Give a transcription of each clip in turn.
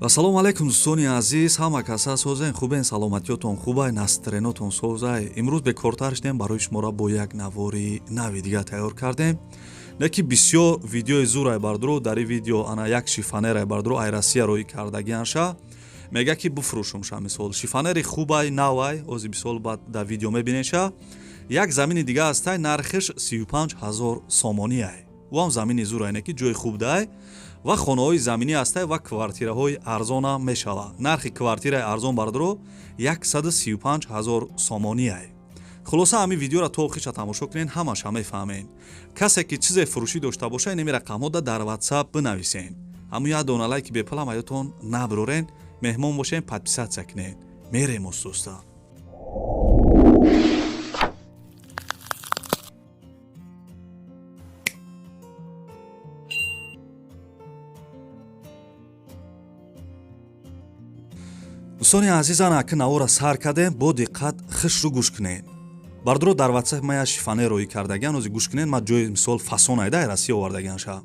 Ассалому алайкум дӯстони азиз, ҳама каса созен хубен, саломатиётон хубай, настренотон созай. Имрӯз бекортар шудем, барои шуморо бо як навори нави дига тайёр кардем. Неки бисёр видеои зурай бардуру дар ин видео ана як шифонерай бардуру айрасия роӣ кардагианша мега ки буфурӯшумша. Мисол шифонери хубай навай ози мисол баъд дар видео мебинеша як замини дига ҳастай, нархиш 35 000 сомонияй. Вам замини зурай неки ҷои хуб дай ва хонаҳои заминӣ ҳастай ва квартираҳои арзона мешава. Нархи квартираи арзон бардуру 135 000 сомонияй. хулоса ҳамин видеоро то охиша тамошо кунен, ҳамаша мефаҳмен. Касе ки чизе фурӯшӣ дошта боша инами рақамҳода дар WhatsApp бинависен. Ҳамун як дона лайки беплам аётон набурорен, меҳмон бошен, подписатсия кунен. Мерем устуста. дӯстони азизан, аки навора сар кардем, бо диққат хишру гӯш кунен. бардуро дар WhatsApp мая шифонер роӣ кардагиан, ози гӯш кунен, ма ҷои мисол фасон айда айрасия овардагианша.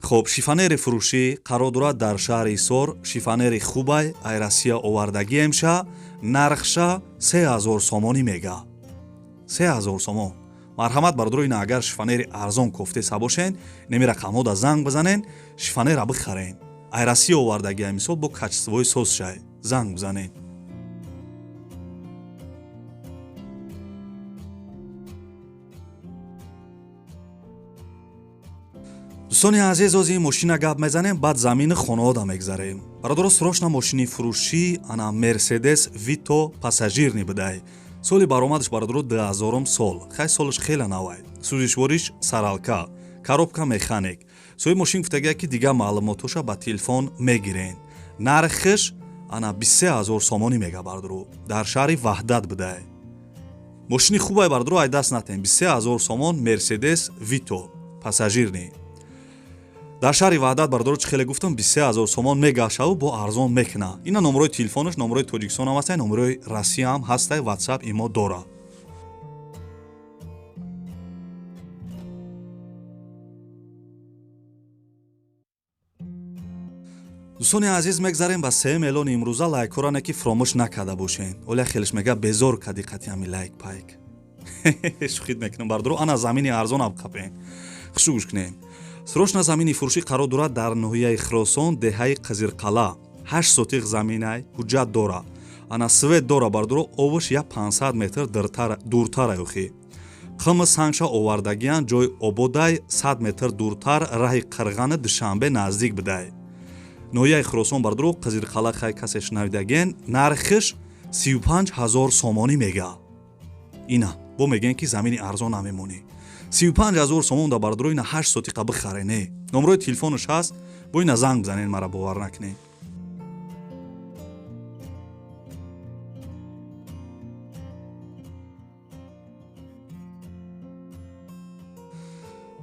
хоб шифонери фурӯшӣ қарор дорад дар шаҳри Ҳисор, шифонери хубай айрасия овардагиемша, нархша 3000 сомонӣ мега. 3000 сомон. марҳамат бардуро ина агар шифонери арзон кофтеса бошен, инами рақамҳода занг бизанен, шифонера бихарен. айрасия овардагия мисол бо качествои созшай. занг бизанен. дӯстони азиз, ози мошина гап мезанем, баъд замини хонаҳода мегзарем. бародаро срочно мошини фурӯшӣ ана Mercedes Vito пассажирни бидай. соли баромадаш бародаро 2000 сол. хай солиш хеле навай. сӯзишвориш саралка, коробка механик. сои мошин гуфтагия ки дига маълумотоша ба телефон мегирен. нархиш ана 23000 сомонӣ мега бародаро. дар шаҳри Ваҳдат бидай. мошини хубай бародаро ай даст натен. 23000 сомон Mercedes Vito пассажирни. дар шаҳри Ваҳдат бародаро чӣ хеле гуфтам 23000 сомон мегашаву бо арзон мекуна. ина номерои телефонаш, номерои Тоҷикистон ҳам ҳастай, номерои Россия ҳам ҳастай, WhatsApp имо дора. дӯстони азиз, мегзарем ба сеюм эълони имрӯза. лайкҳоро неки фуромӯш накарда бошен. оля хелиш мега безор ка диққати ҳами лайк пайк. шухид мекунам бародаро, ана замини арзонам қапен. хушу гӯш кунем. срочно замини фурӯшӣ қарор дорад дар ноҳияи Хиросон, деҳаи Қизирқала. 8 сотиқ заминай, ҳуҷҷат дора. ана свет дора бародаро, овуш я 500 метр дуртар охӣ. қими сангша овардагиян, ҷои ободай 100 метр дуртар, раҳи Қирғани Душанбе наздик бидай. ноҳияи Хиросон бародаро, Қизирқала хай касе шунавидаген, нархиш 35 000 сомонӣ мега. ина бо мегӯен ки замини арзон намемонӣ. 35 000 сомон да бародаро ина 8 сотиқа бихарене. номерои телефонаш ҳаст, бо ина занг бизанен, мара бовар накунед.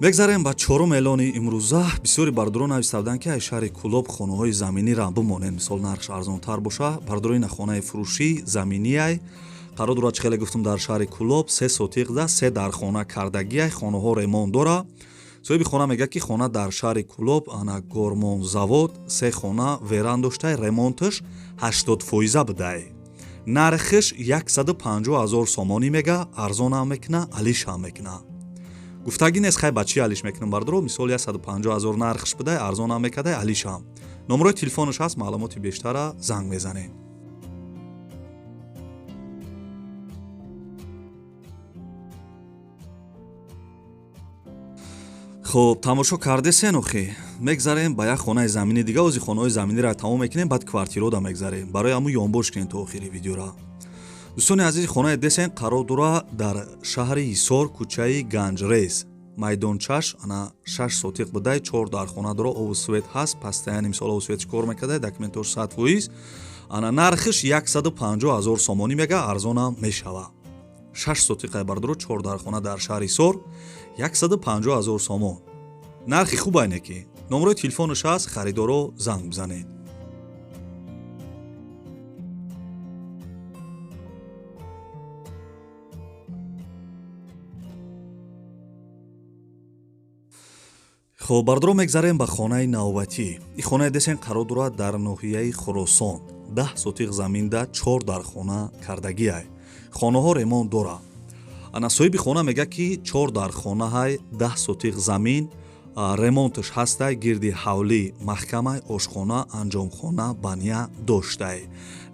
мегзарем ба чорум эълони имрӯза. бисёри бародаро навиставданд ки ай шаҳри Кӯлоб хонаҳои заминиро бимонен, мисол нархш арзонтар боша. бародаро ина хонаи фурӯшӣ заминияй қарор дорад, чӣ хеле гуфтам, дар шаҳри Кӯлоб 3 сотиқда 3 дар хона кардагияй, хонаҳо ремонт дора. соҳиби хона мега ки хона дар шаҳри Кӯлоб ана гормонзавод 3 хона веран доштай, ремонтиш 80% бидай. нархиш 150 000 сомонӣ мега, арзонам мекуна, алишам мекуна. гуфтагӣ нест хай ба чӣ алиш мекунам бародаро, мисол 150 000 нархиш бидай, арзонам мекадай, алишам. номерои телефонаш ҳаст, маълумоти бештара занг мезанем. хоб тамошо кардесен охи. мегзарем ба як хонаи замини дига. ози хонаҳои заминиро тамом мекунем, баъд квартирода мегзарем. барои ҳамун ёнбош кунем то охири видеора. дӯстони азизи, хонаи десен қарор дорад дар шаҳри Ҳисор, кӯчаи Ганҷрез. майдончаш ана 6 сотиқ бидай, 4 дар хона дора, ову свет ҳаст, пастаяни мисол ову светш кор мекардай, документош 100%. ана нархиш 150 000 сомонӣ мега, арзонам мешава. 6 сотиқай бародаро, 4 дар хона дар шаҳри Ҳисор, 150 000 сомон. нархи хубай неки. номерои телефонаш ҳаст, харидоро занг бизанед. хоб бардро мегзарем ба хонаи навбатӣ. И хонае десен қарор дорад дар ноҳияи Хуросон. 10 сотиқ заминда 4 дар хона кардагиай. хонаҳо ремонт дора. ана соҳиби хона мега ки 4 дар хонаҳай 10 сотиқ замин ремонтш ҳастай, гирди ҳавлӣ маҳкамаи ошхона, анҷомхона, баня доштай.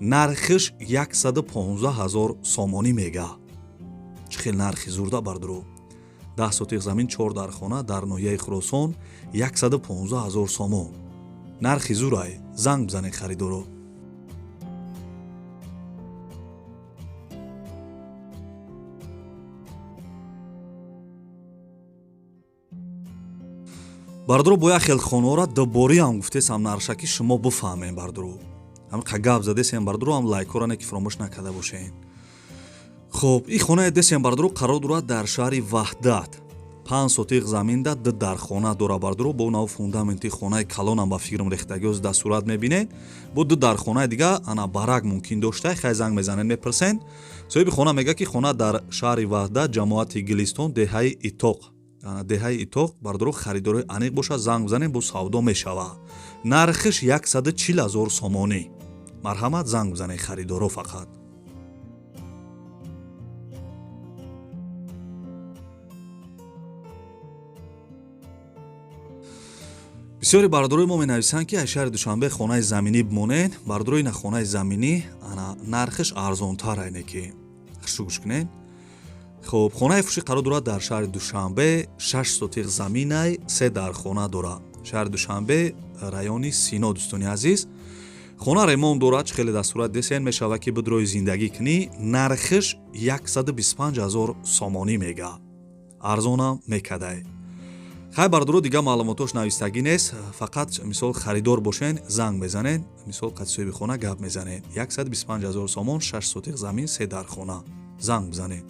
нархиш 115 000 сомонӣ мега. чӣ хел нархи зурда бардро. 10 сотиқ замин 4 дар хона дар ноҳияи Хуросон 115 000 сомон. нархи зурай. занг бизанед харидоро. бардро бо як хел хонаҳора дубораам гуфтесам нарша ки шумо бифаҳмем бардро. ҳамқа гап задесем бардро ам лайкора не ки фаромӯш накарда бошен. хоб и хонае десем бардро қарор дорад дар шаҳри Ваҳдат. 5 сотиқ заминда 2 дар хона дора бардро. бо нав фундаменти хонаи калонам ба фирм рехтагиоз да сурат мебинед. бо 2 дар хонаи дига ана барак мумкин доштай. хай занг мезанед мепурсен. соҳиби хона мега ки хона дар шаҳри Ваҳдат, ҷамоати Гилистон, деҳаи Итоқ. деҳаи Итоқ бардро харидори аниқ бошад, занг бизанед, бо савдо мешава. нархиш 140 000 сомонӣ. марҳамат, занг бизанед харидоро фақат. бисёри бардорои мо менависанд ки аз шаҳри Душанбе хонаи заминӣ бимонен. бардорои на хонаи заминӣ ана нархиш арзонтар айне ки шугӯш кунед. хоб хонаи фурӯшӣ қарор дорад дар шаҳри Душанбе. 6 сотиқ заминай 3 дар хона дора. шаҳри Душанбе, райони Сино. дӯстони азиз, хона ремонт дорад. чӣ хеле дастурат десен мешава ки бидрои зиндагӣ кунӣ. нархиш 125 000 сомонӣ мега. арзонам мекадай. хай бардоро дига маълумотош навистагӣ нест. фақат мисол харидор бошен, занг мезанед. мисол қати соҳиби хона гап мезанед. 125 000 сомон, 6 сотиқ замин, 3 дар хона. занг бизанед.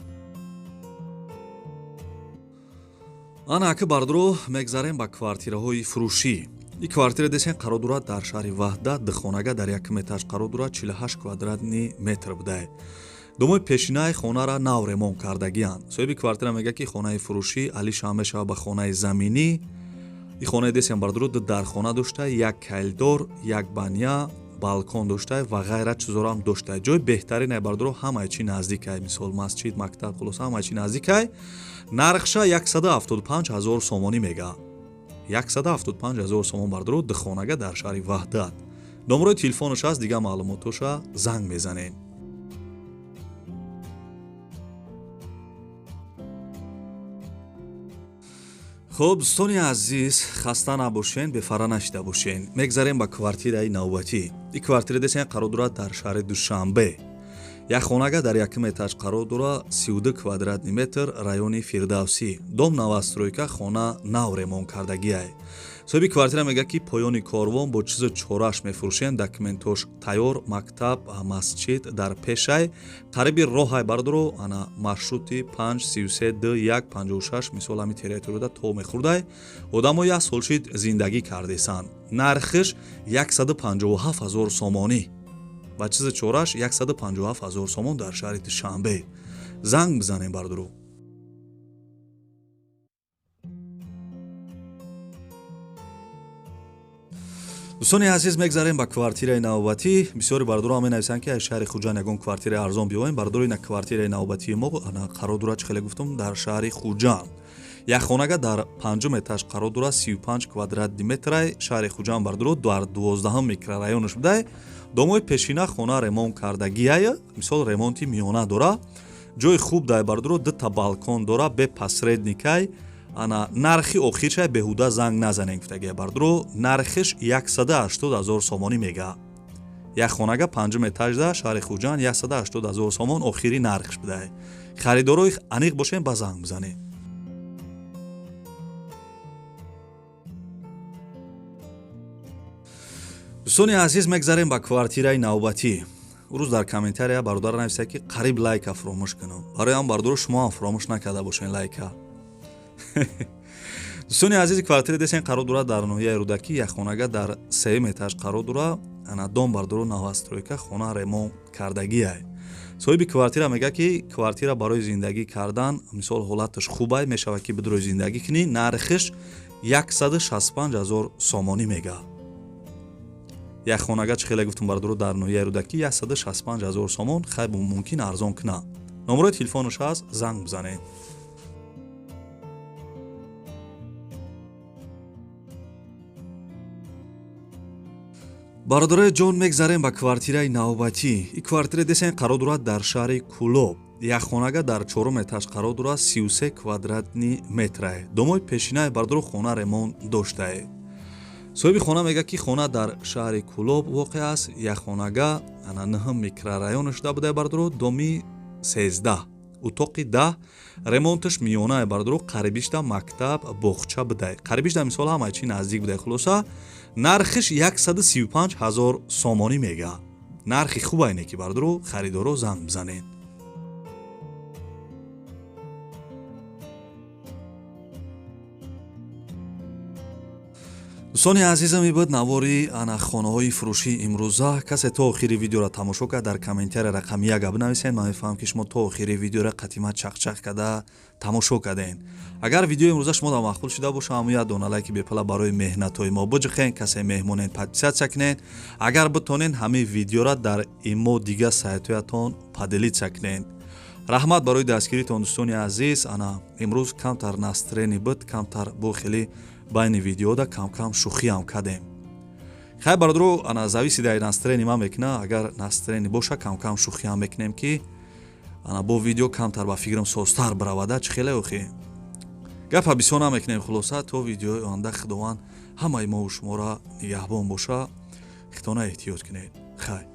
ана аки бардро мегзарем ба квартираҳои фурӯшӣ. и квартира десен қарор дорад дар шаҳри Ваҳдат. духонага дар 1 метаж қарор дорад. 48 квадратни метр будай. думои пешинаи хонара нав ремонт кардагиянд. соҳиби квартира мега ки хонаи фурӯшӣ алишам мешава ба хонаи заминӣ. и хонае десен бардро 2 дар хона доштай, 1 кайлдор, 1 баня, балкон доштай ва ғайра чизорам доштай. ҷои беҳтарине бардро ҳамаи чи наздикай. мисол масҷид, мактаб, хулоса ҳамаи чи наздикай. нархша 175 000 сомонӣ мега. 175 000 сомон бардро духонага дар шаҳри Ваҳдат. номерои телефонаш аст, дига маълумотоша занг мезанед. хоб дӯстони азиз, хаста набошен, бефара нашида бошен. мегзарем ба квартираи навбатӣ. и квартира десен қарор дорад дар шаҳри Душанбе. як хонага дар 1 метаж қарор дора, 32 квадратни метр, райони Фирдавсӣ. дом навастройка, хона нав ремонт кардагиай. соҳиби квартира мега ки поёни корвон бо чизу чораш мефурӯшен. документош тайёр, мактаб, масҷид дар пешай. қариби роҳай бардоро ана маршрути 5332156 мисол ами територияда то мехӯрдай. одамо як солшид зиндагӣ кардесанд. нархиш 157 000 сомонӣ. ба чизи чораш 157 000 сомон дар шаҳри Душанбе. занг бизанем бардоро. дӯстони азиз, мегзарем ба квартираи навбатӣ. бисёри бардоро менависанд ки аз шаҳри Хуҷанд ягон квартираи арзон биёвем. бардорои на квартираи навбатии мо қарор дорад, чӣ хеле гуфтам, дар шаҳри Хуҷанд. як хонага дар 5 этаж қарор дорад, 35 квадратни метрай. шаҳри Хуҷанд бардоро дар 12 микрорайонаш будай. домои пешина хона ремонт кардагиай. мисол ремонти миёна дора. ҷои хуб дай бардоро 2 балкон дора бе посредникай. ана нархи охиршай беҳуда занг назанем гуфтагия бардоро. нархиш 180 000 сомонӣ мега. як хонага 5 этажда шаҳри Хуҷанд 180 000 сомон охири нархиш будай. харидорои аниқ бошен, ба занг бизанед. дӯстони азиз, мегзарем ба квартираи навбатӣ. рӯз дар комментария бародар нависад ки қариб лайка фуромӯш кунам. бароям бардоро шумо ҳам фуромӯш накарда бошен лайка. дӯстони азизи квартира десен қарор дорад дар ноҳияи Рӯдакӣ. як хонага дар 3 этаж қарор дора. ана дом бардоро навастройка, хона ремонт кардагиай. соҳиби квартира мега ки квартира барои зиндагӣ кардан, мисол ҳолаташ хубай, мешава ки бидрои зиндагӣ кунӣ. нархиш 165,000 сомонӣ мегаҳад. як хонага чӣ хеле гуфтум бардуро дар ноҳияи рӯдакӣ 165,000 сомон хеле мумкин арзон кна. номерои телефонаш ҳаст, занг бизанед. бародарои ҷон, мегзарем ба квартираи навбатӣ. ин квартира десен қарор дорад дар шаҳри Кӯлоб. як хонага дар 4 этаж қарор дорад, 33 квадратни метрае. домои пешинаи бародаро хона ремонт доштае. соҳиби хона мегӯяд ки хона дар шаҳри Кӯлоб воқеъ аст. як хонага ана 9 микрорайон шуда будае бародаро, доми 13, утоқи 10, ремонташ миёнае бародаро, қарибишда мактаб, боғча будае. қарибишда мисол ҳамаи чӣ наздик будае. хулоса нархиш 135,000 сомонӣ мегаҳад. нархи хубае не ки бародаро, харидоро занг бизанед. дӯстони азизам, ин буд навори ана хонаҳои фурӯшии имрӯза. касе то охири видеоро тамошо кард, дар комментария рақами 1 бинависед. ман мефаҳмам ки шумо то охири видеоро қатима чақчақ карда тамошо кардем. агар видеои имрӯза шуморо махкул шуда боша, ҳамон як дона лайки бепала барои меҳнатҳои мо биҷихен. касе меҳмонед, подписатсия кунед. агар битонен ҳамин видеоро дар имо дига сайтҳоятон падилитсия кунед. раҳмат барои дастгиритон дӯстони азиз. ана имрӯз камтар настрени буд, камтар бо хеле байни видеода кам-кам шӯхиам кардем. хай бародаро, ана зависида ай настрени ман мекуна. агар настрени боша, кам-кам шӯхиам мекунем ки ана бо видео камтар ба фикрам созтар биравада. чӣ хеле охи гапа бисёр намекунем. хулоса то видеои оянда худованд ҳамаи мову шуморо нигаҳбон боша. хитона эҳтиёт кунед. хай.